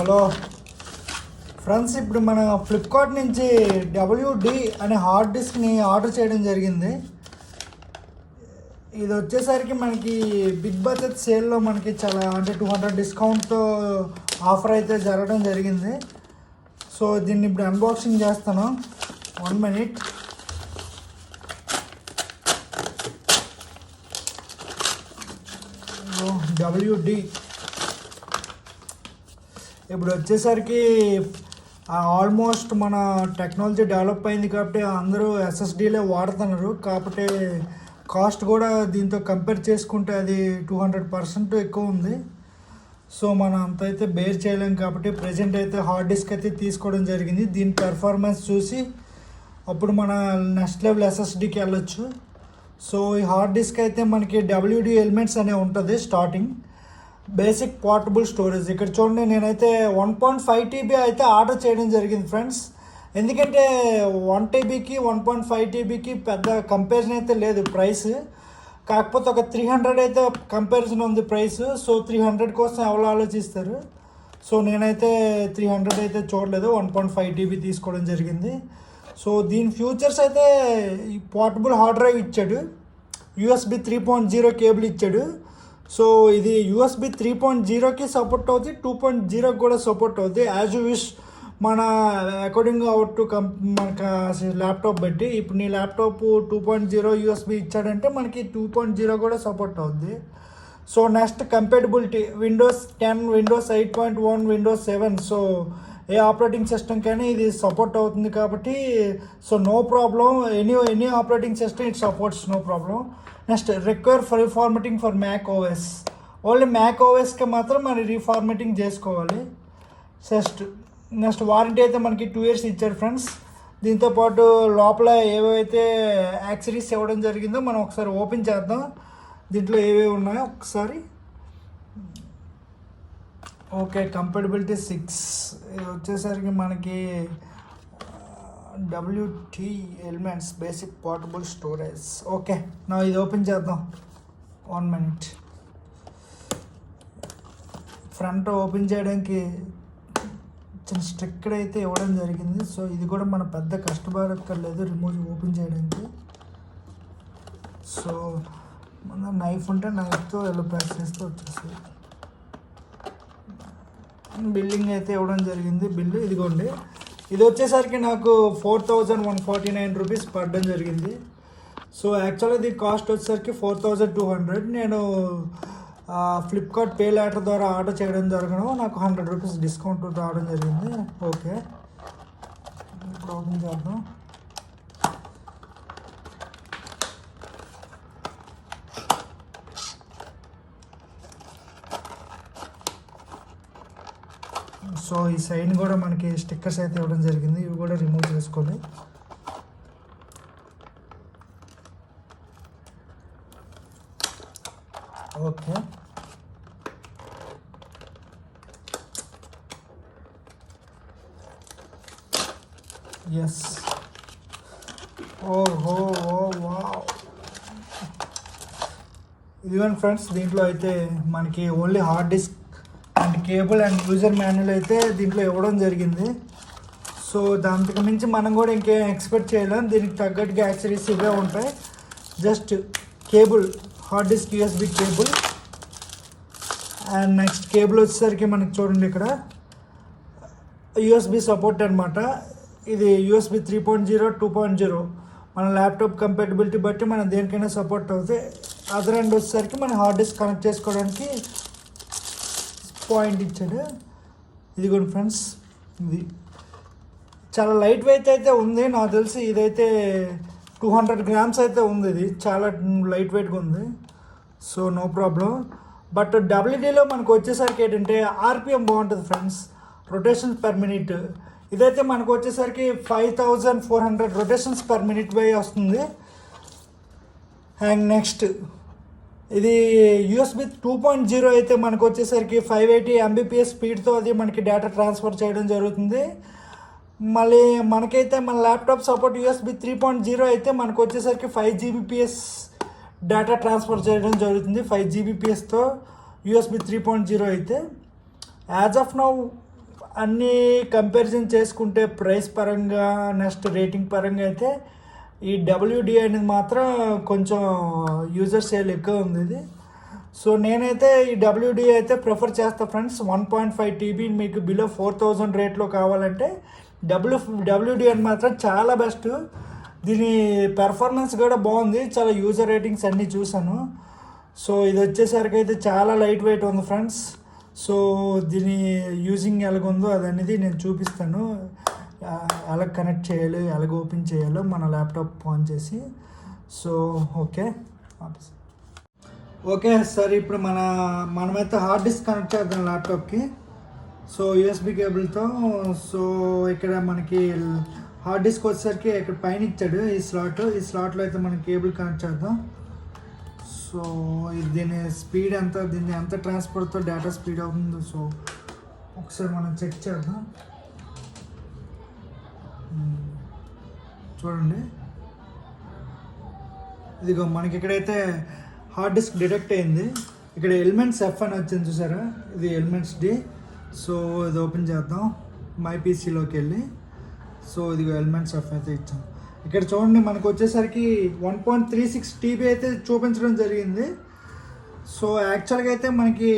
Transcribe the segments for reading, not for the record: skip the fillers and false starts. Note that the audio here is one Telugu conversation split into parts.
హలో ఫ్రెండ్స్, ఇప్పుడు మన ఫ్లిప్కార్ట్ నుంచి WD అనే హార్డ్ డిస్క్ని ఆర్డర్ చేయడం జరిగింది. ఇది వచ్చేసరికి మనకి బిగ్ బడ్జెట్ సేల్లో మనకి చాలా అంటే 200 డిస్కౌంట్తో ఆఫర్ అయితే జరగడం జరిగింది. సో దీన్ని ఇప్పుడు అన్బాక్సింగ్ చేస్తాను. 1 minute. WD ఇప్పుడు వచ్చేసరికి ఆల్మోస్ట్ మన టెక్నాలజీ డెవలప్ అయింది కాబట్టి అందరూ SSDలే వాడుతున్నారు. కాబట్టి కాస్ట్ కూడా దీంతో కంపేర్ చేసుకుంటే అది 200% ఎక్కువ ఉంది. సో మనం అంత అయితే బేర్ చేయలేం కాబట్టి ప్రజెంట్ అయితే హార్డ్ డిస్క్ అయితే తీసుకోవడం జరిగింది. దీని పెర్ఫార్మెన్స్ చూసి అప్పుడు మన నెక్స్ట్ లెవెల్ SSDకి వెళ్ళొచ్చు. సో ఈ హార్డ్ డిస్క్ అయితే మనకి WD ఎలిమెంట్స్ అనే ఉంటుంది. Starting basic portable storage. ఇక్కడ చూడండి, నేనైతే 1.5 TB అయితే ఆర్డర్ చేయడం జరిగింది ఫ్రెండ్స్. ఎందుకంటే 1 TBకి 1.5 TBకి పెద్ద కంపారిజన్ అయితే లేదు ప్రైస్. కాకపోతే ఒక 300 అయితే కంపారిజన్ ఉంది ప్రైస్. సో 300 కోసం ఎవరు ఆలోచిస్తారు. సో నేనైతే 300 అయితే చూడలేదు, 1.5 TB తీసుకోవడం జరిగింది. సో దీని ఫ్యూచర్స్ అయితే ఈ పోర్టబుల్ హార్డ్ డ్రైవ్ ఇచ్చాడు, USB 3.0 కేబుల్ ఇచ్చాడు. సో ఇది USB 3.0కి సపోర్ట్ అవుతుంది, 2.0కి కూడా సపోర్ట్ అవుతుంది. యాజ్ యూ విష్ మన అకార్డింగ్ అవుట్ టు మనకు ల్యాప్టాప్ బట్టి. ఇప్పుడు నీ ల్యాప్టాప్ 2.0 USB ఇచ్చాడంటే మనకి 2.0 కూడా సపోర్ట్ అవుద్ది. So next compatibility Windows 10, Windows 8.1, Windows 7. సో ఏ ఆపరేటింగ్ సిస్టమ్ కానీ ఇది సపోర్ట్ అవుతుంది కాబట్టి so no problem. Any operating system it supports, no problem. Next require for reformatting for Mac OS. Only Mac OSకి మాత్రం మనం రీఫార్మేటింగ్ చేసుకోవాలి. నెక్స్ట్ వారంటీ అయితే మనకి 2 years ఇచ్చారు ఫ్రెండ్స్. దీంతోపాటు లోపల ఏవైతే యాక్సరీస్ ఇవ్వడం జరిగిందో మనం ఒకసారి ఓపెన్ చేద్దాం. దీంట్లో ఏవేవి ఉన్నాయో ఒకసారి. Okay, compatibility 6. ఇది వచ్చేసరికి మనకి WD elements basic portable storage. Okay, నా ఇది ఓపెన్ చేద్దాం. 1 minute. ఫ్రంట్ ఓపెన్ చేయడానికి చిన్న స్టిక్కర్ అయితే ఇవ్వడం జరిగింది. సో ఇది కూడా మన పెద్ద కష్టపడక్కర్లేదు రిమూవ్ ఓపెన్ చేయడానికి. సో మన నైఫ్ ఉంటే నైఫ్తో ఎలా ప్యాక్ చేస్తే వచ్చేస్తుంది. బిల్లింగ్ అయితే ఇవ్వడం జరిగింది. బిల్లు ఇదిగోండి. ఇది వచ్చేసరికి నాకు 4149 రూపీస్ పడడం జరిగింది. సో యాక్చువల్గా దీని కాస్ట్ వచ్చేసరికి 4200. నేను ఫ్లిప్కార్ట్ పే లేటర్ ద్వారా ఆర్డర్ చేయడం జరగడం నాకు 100 రూపీస్ డిస్కౌంట్ రావడం జరిగింది. ఓకే, ఇప్పుడు ఓపెన్ చేద్దాం. సో ఈ సైడ్ కూడా మనకి స్టిక్కర్స్ అయితే ఇవ్వడం జరిగింది. ఇవి కూడా రిమూవ్ చేసుకోండి. Okay, yes. ఓహో, వావ్. ఇదిగోండి ఫ్రెండ్స్, దీంట్లో అయితే మనకి only hard disk and cable and user manual అయితే దీంట్లో ఇవ్వడం జరిగింది. సో దాంతకు మించి మనం కూడా ఇంకేం ఎక్స్పెక్ట్ చేయలేం. దీనికి తగ్గట్టుగా యాక్సరీస్ ఇవే ఉంటాయి. Just cable, hard disk USB cable. And next cable వచ్చేసరికి మనకి చూడండి ఇక్కడ USB సపోర్ట్ అనమాట. ఇది USB 3.0, 2.0 మన ల్యాప్టాప్ కంపాటబిలిటీ బట్టి మనం దేనికైనా సపోర్ట్ అవుతుంది. అదర్ ఎండ్ వచ్చేసరికి మన హార్డ్ డిస్క్ కనెక్ట్ చేసుకోవడానికి పాయింట్ ఇచ్చాడు. ఇదిగోండి ఫ్రెండ్స్, ఇది చాలా లైట్ వెయిట్ అయితే ఉంది. నాకు తెలిసి ఇదైతే 200 grams అయితే ఉంది. ఇది చాలా లైట్ వెయిట్గా ఉంది. So no problem. బట్ WDలో మనకు వచ్చేసరికి ఏంటంటే RPM బాగుంటుంది ఫ్రెండ్స్, రొటేషన్స్ పర్ మినిట్. ఇదైతే మనకు వచ్చేసరికి 5400 రొటేషన్స్ పర్ మినిట్ బై వస్తుంది. అండ్ నెక్స్ట్ ఇది USB 2.0 అయితే మనకు వచ్చేసరికి 580 Mbps స్పీడ్తో అది మనకి డేటా ట్రాన్స్ఫర్ చేయడం జరుగుతుంది. మళ్ళీ మనకైతే మన ల్యాప్టాప్ సపోర్ట్ USB 3.0 అయితే మనకు వచ్చేసరికి 5 Gbps డేటా ట్రాన్స్ఫర్ చేయడం జరుగుతుంది. 5 Gbpsతో USB 3.0 అయితే యాజ్ ఆఫ్ నౌ అన్నీ కంపారిజన్ చేసుకుంటే ప్రైస్ పరంగా నెక్స్ట్ రేటింగ్ పరంగా అయితే ఈ WD అనేది మాత్రం కొంచెం యూజర్ సేల్ ఎక్కువ ఉంది ఇది. సో నేనైతే ఈ WD అయితే ప్రిఫర్ చేస్తాను ఫ్రెండ్స్. 1.5 TB మీకు బిలో 4000 రేట్లో కావాలంటే WD అని మాత్రం చాలా బెస్ట్. దీని పెర్ఫార్మెన్స్ కూడా బాగుంది, చాలా యూజర్ రేటింగ్స్ అన్నీ చూసాను. సో ఇది వచ్చేసరికి అయితే చాలా లైట్ వెయిట్ ఉంది ఫ్రెండ్స్. సో దీని యూజింగ్ ఎలాగుందో అదనేది నేను చూపిస్తాను, ఎలా కనెక్ట్ చేయాలి, ఎలాగ ఓపెన్ చేయాలో మన ల్యాప్టాప్ ఆన్ చేసి. సో ఓకే సార్, ఇప్పుడు మనమైతే హార్డ్ డిస్క్ కనెక్ట్ చేద్దాం ల్యాప్టాప్కి. సో USB కేబుల్తో. సో ఇక్కడ మనకి హార్డ్ డిస్క్ వచ్చేసరికి ఇక్కడ పైన ఇచ్చాడు ఈ స్లాట్లో అయితే మనం కేబుల్ కనెక్ట్ చేద్దాం. సో దీని స్పీడ్ ఎంత, దీన్ని ఎంత ట్రాన్స్ఫర్తో డేటా స్పీడ్ అవుతుందో సో ఒకసారి మనం చెక్ చేద్దాం. చూడండి, ఇదిగో మనకి ఇక్కడైతే హార్డ్ డిస్క్ డిటెక్ట్ అయింది. ఇక్కడ ఎలిమెంట్స్ F అని వచ్చింది చూసారా, ఇది ఎలిమెంట్స్ D. సో ఇది ఓపెన్ చేద్దాం మై పీసీలోకి వెళ్ళి. సో ఇదిగో ఎలిమెంట్స్ F అయితే ఇచ్చాం. ఇక్కడ చూడండి మనకు వచ్చేసరికి 1.36 TB అయితే చూపించడం జరిగింది. సో యాక్చువల్గా అయితే మనకి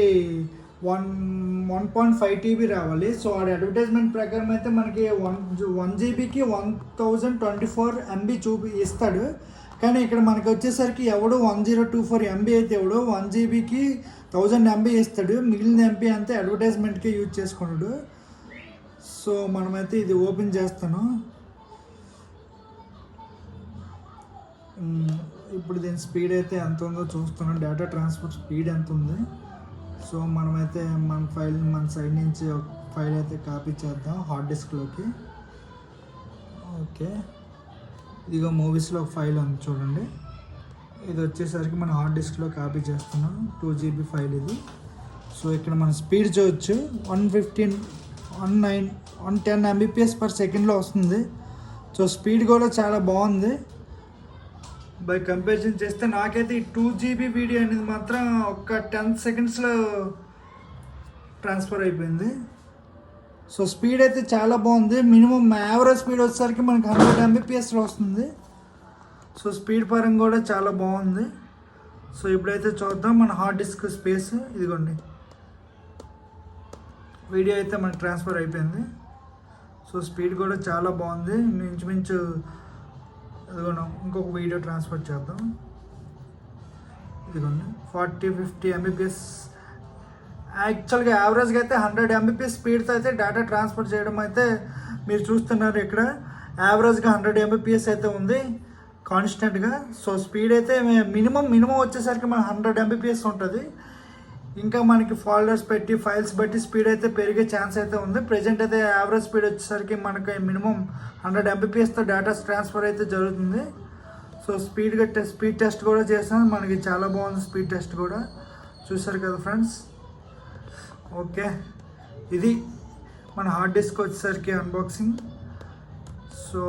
1.5 TB రావాలి. సో ఆ అడ్వర్టైజ్మెంట్ ప్రకారం అయితే మనకి 1 GBకి 1024 MB ఇస్తాడు. కానీ ఇక్కడ మనకి వచ్చేసరికి ఎవడు 1024 MB అయితే ఎవడు 1 GBకి 1000 MB ఇస్తాడు. మిగిలిన MB అంతే అడ్వర్టైజ్మెంట్కి యూజ్ చేసుకున్నాడు. సో మనమైతే ఇది ఓపెన్ చేస్తాను. ఇప్పుడు దీని స్పీడ్ అయితే ఎంత ఉందో చూస్తున్నాం, డేటా ట్రాన్స్ఫర్ స్పీడ్ ఎంత ఉంది. సో మనమైతే మన సైడ్ నుంచి ఒక ఫైల్ అయితే కాపీ చేద్దాం హార్డ్ డిస్క్లోకి. ఓకే, ఇదిగో మూవీస్లో ఒక ఫైల్ ఉంది చూడండి, ఇది వచ్చేసరికి మన హార్డ్ డిస్క్లో కాపీ చేస్తున్నాం. 2 GB ఫైల్ ఇది. సో ఇక్కడ మన స్పీడ్ చూడొచ్చు, 110 Mbps/సెకండ్లో వస్తుంది. సో స్పీడ్ కూడా చాలా బాగుంది. బై కంపారిజన్ చేస్తే నాకైతే ఈ 2 GB వీడియో అనేది మాత్రం ఒక 10 సెకండ్స్లో ట్రాన్స్ఫర్ అయిపోయింది. సో స్పీడ్ అయితే చాలా బాగుంది. మినిమం యావరేజ్ స్పీడ్ వచ్చేసరికి మనకి 100 Mbpsలో వస్తుంది. సో స్పీడ్ పరంగా కూడా చాలా బాగుంది. సో ఇప్పుడైతే చూద్దాం మన హార్డ్ డిస్క్ స్పేస్. ఇదిగోండి, వీడియో అయితే మనకి ట్రాన్స్ఫర్ అయిపోయింది. సో స్పీడ్ కూడా చాలా బాగుంది. ఇంచుమించు ఇదిగోండి ఇంకొక వీడియో ట్రాన్స్ఫర్ చేద్దాం. ఇదిగోండి 40-50 Mbps. యాక్చువల్గా యావరేజ్గా అయితే 100 Mbps స్పీడ్తో అయితే డేటా ట్రాన్స్ఫర్ చేయడం అయితే మీరు చూస్తున్నారు. ఇక్కడ యావరేజ్గా 100 Mbps అయితే ఉంది కాన్స్టెంట్గా. సో స్పీడ్ అయితే మినిమం వచ్చేసరికి మన 100 Mbps ఉంటుంది. ఇంకా మనకి ఫోల్డర్స్ పెట్టి ఫైల్స్ బట్టి స్పీడ్ అయితే పెరిగే ఛాన్స్ అయితే ఉంది. ప్రజెంట్ అయితే యావరేజ్ స్పీడ్ వచ్చేసరికి మనకి మినిమం 100 Mbpsతో డేటా ట్రాన్స్ఫర్ అయితే జరుగుతుంది. సో స్పీడ్ టెస్ట్ కూడా చేసాం, మనకి చాలా బాగుంది స్పీడ్ టెస్ట్ కూడా. చూసారు కదా ఫ్రెండ్స్. ఓకే, ఇది మన హార్డ్ డిస్క్ వచ్చేసరికి అన్బాక్సింగ్. సో